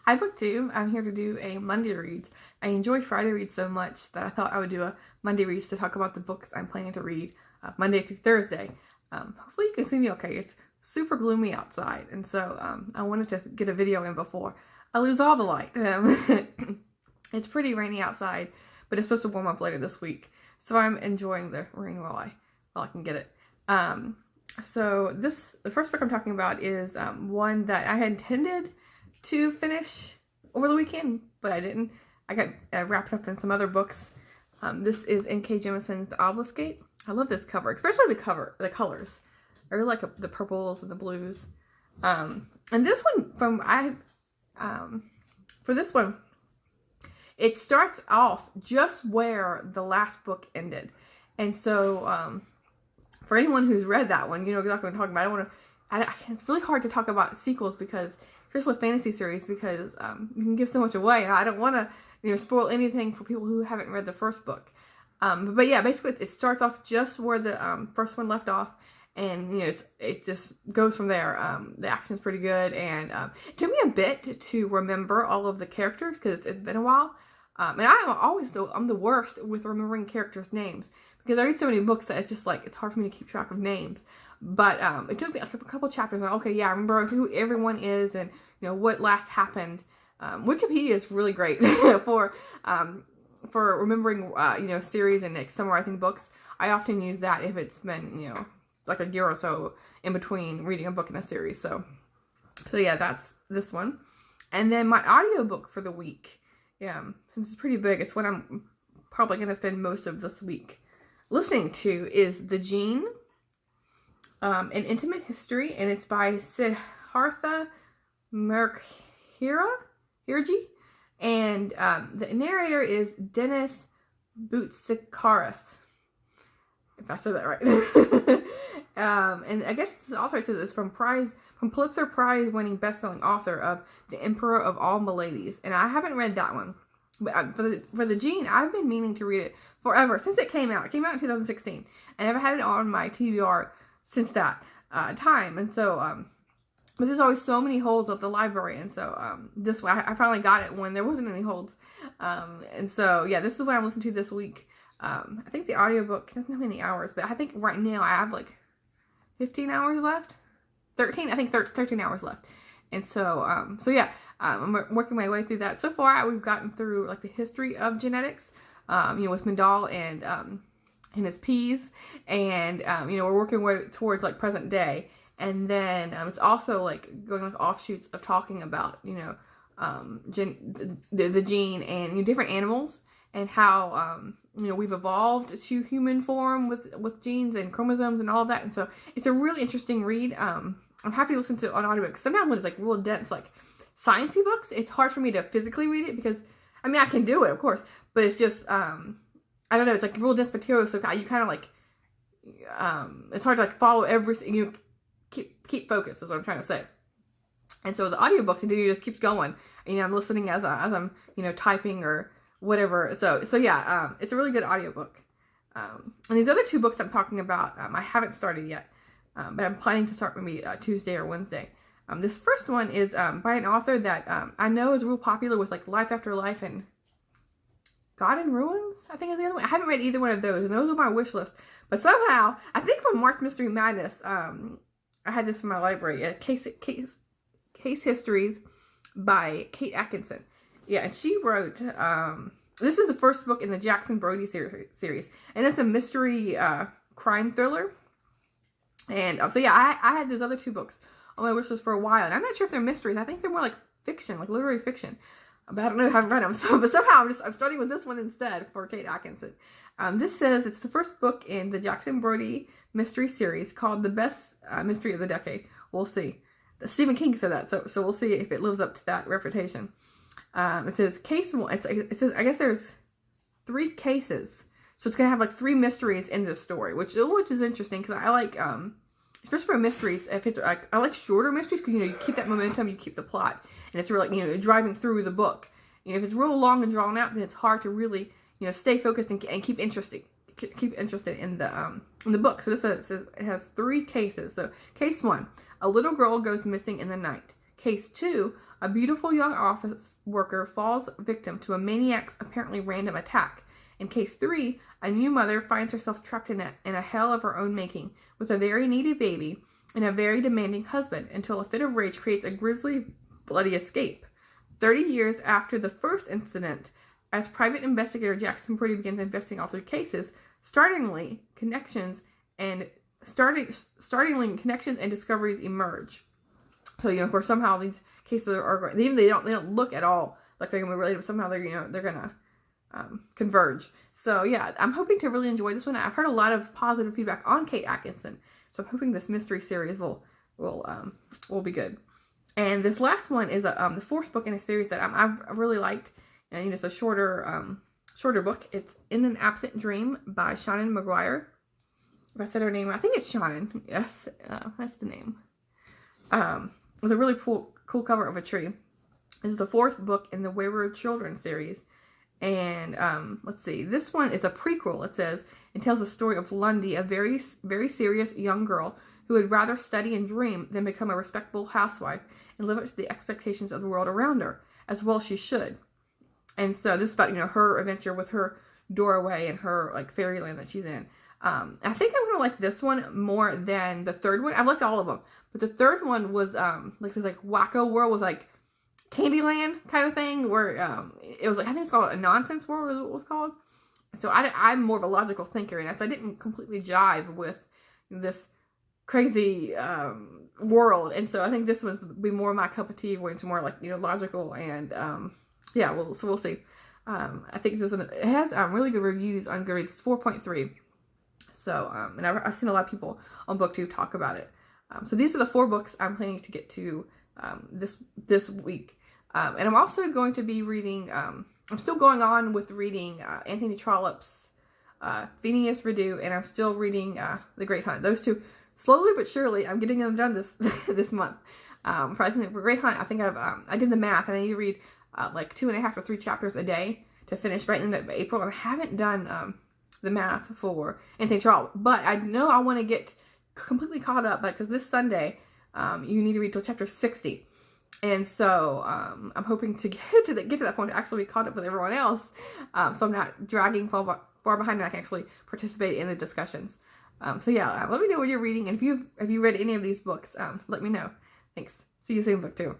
Hi Book 2, I'm here to do a Monday Reads. I enjoy Friday Reads so much that I thought I would do a Monday Reads to talk about the books I'm planning to read Monday through Thursday. Hopefully you can see me okay. It's super gloomy outside, and so I wanted to get a video in before I lose all the light. It's pretty rainy outside, but it's supposed to warm up later this week, so I'm enjoying the rain while I can get it. So the first book I'm talking about is one that I had intended to finish over the weekend, but I didn't. I got wrapped up in some other books. This is N.K. Jemison's Tablescape. I love this cover, especially the colors. I really like the purples and the blues. And this one for this one, it starts off just where the last book ended, and so for anyone who's read that one, you know exactly what I'm talking about. It's really hard to talk about sequels because, especially with fantasy series, because you can give so much away. I don't want to, spoil anything for people who haven't read the first book. But yeah, basically it starts off just where the first one left off, and it just goes from there. The action's pretty good, and it took me a bit to remember all of the characters because it's been a while. And I'm the worst with remembering characters' names because I read so many books that it's just like it's hard for me to keep track of names. But it took me like a couple chapters. Like, okay, yeah, I remember who everyone is and what last happened. Wikipedia is really great for remembering series and like summarizing books. I often use that if it's been like a year or so in between reading a book in a series. So yeah, that's this one. And then my audiobook for the week. Yeah, since it's pretty big, it's what I'm probably going to spend most of this week listening to is The Gene, An Intimate History, and it's by Siddhartha Mukherjee, and the narrator is Dennis Boutsikaris, if I said that right. And I guess the author says it's from Pulitzer Prize winning best-selling author of The Emperor of All Maladies, and I haven't read that one. But for the Gene, I've been meaning to read it forever since it came out. It came out in 2016, and I've had it on my TBR since that time. And so, but there's always so many holds at the library, and so this way I finally got it when there wasn't any holds. And so yeah, this is what I'm listening to this week. I think the audiobook doesn't have any hours, but I think right now I have like 15 hours left. 13 hours left. And so yeah, I'm working my way through that. So far we've gotten through like the history of genetics, with Mendel and his peas, and we're working way towards like present day. And then it's also like going with offshoots of talking about the gene and different animals and how we've evolved to human form with genes and chromosomes and all of that. And so it's a really interesting read. I'm happy to listen to on audiobook. Sometimes when it's like real dense, like sciencey books, it's hard for me to physically read it because I can do it, of course, but it's just I don't know. It's like real dense material, so you kind of like it's hard to like follow everything. Keep focus is what I'm trying to say. And so the audiobooks, it just keeps going. I'm listening as I'm typing or whatever. So yeah, it's a really good audiobook. And these other two books I'm talking about, I haven't started yet. But I'm planning to start maybe Tuesday or Wednesday. This first one is by an author that I know is real popular with like Life After Life and God in Ruins, I think is the other one. I haven't read either one of those, and those are my wish list. But somehow, I think from March Mystery Madness, I had this in my library, Case Histories by Kate Atkinson. Yeah, and she wrote, this is the first book in the Jackson Brodie series, and it's a mystery crime thriller. And so yeah, I had those other two books on my wish list for a while, and I'm not sure if they're mysteries. I think they're more like fiction, like literary fiction. But I don't know, I haven't read them. But somehow I'm starting with this one instead for Kate Atkinson. This says it's the first book in the Jackson Brodie mystery series called The Best Mystery of the Decade. We'll see. Stephen King said that, so we'll see if it lives up to that reputation. It says case one. It says I guess there's 3 cases. So it's going to have like 3 mysteries in this story, which is interesting because I like, especially for mysteries, if it's like, I like shorter mysteries because, you keep that momentum, you keep the plot, and it's really, driving through the book. If it's real long and drawn out, then it's hard to really, stay focused and keep interested in the book. So this says it has 3 cases. So case 1, a little girl goes missing in the night. Case 2, a beautiful young office worker falls victim to a maniac's apparently random attack. In Case 3, a new mother finds herself trapped in a hell of her own making, with a very needy baby and a very demanding husband, until a fit of rage creates a grisly, bloody escape. 30 years after the first incident, as private investigator Jackson Purdy begins investigating all three cases, startling connections and discoveries emerge. So, of course, somehow these cases are even they don't look at all like they're gonna be related, but somehow they're gonna converge. So yeah, I'm hoping to really enjoy this one. I've heard a lot of positive feedback on Kate Atkinson, so I'm hoping this mystery series will be good. And this last one is the fourth book in a series that I've really liked. And it's a shorter book. It's In an Absent Dream by Shannon McGuire. If I said her name, I think it's Shannon. Yes, that's the name. With a really cool cover of a tree. This is the fourth book in the Wayward Children series. And let's see, this one is a prequel. It says it tells the story of Lundy, a very, very serious young girl who would rather study and dream than become a respectable housewife and live up to the expectations of the world around her, as well she should. And so this is about, her adventure with her doorway and her, fairyland that she's in. I think I'm going to like this one more than the third one. I've liked all of them. But the third one was, this, wacko world was, Candyland kind of thing, where, it was, I think it's called A Nonsense World is what it was called. So I'm more of a logical thinker, and so I didn't completely jive with this crazy, world. And so I think this one would be more my cup of tea, where it's more, logical and, yeah, we'll see. I think this one, it has really good reviews on Goodreads. It's 4.3. So, and I've seen a lot of people on BookTube talk about it. So these are the 4 books I'm planning to get to this week. And I'm also going to be reading, I'm still going on with reading Anthony Trollope's Phineas Redo, and I'm still reading The Great Hunt. Those two, slowly but surely, I'm getting them done this month. For Great Hunt, I think I did the math, and I need to read 2.5 to 3 chapters a day to finish by the end of April. And I haven't done the math for Anthony Trollope, but I know I want to get completely caught up, because this Sunday you need to read till chapter 60, and so I'm hoping to get to that point to actually be caught up with everyone else, so I'm not dragging far behind, and I can actually participate in the discussions. So yeah, let me know what you're reading, and if you read any of these books, let me know. Thanks. See you soon, BookTube.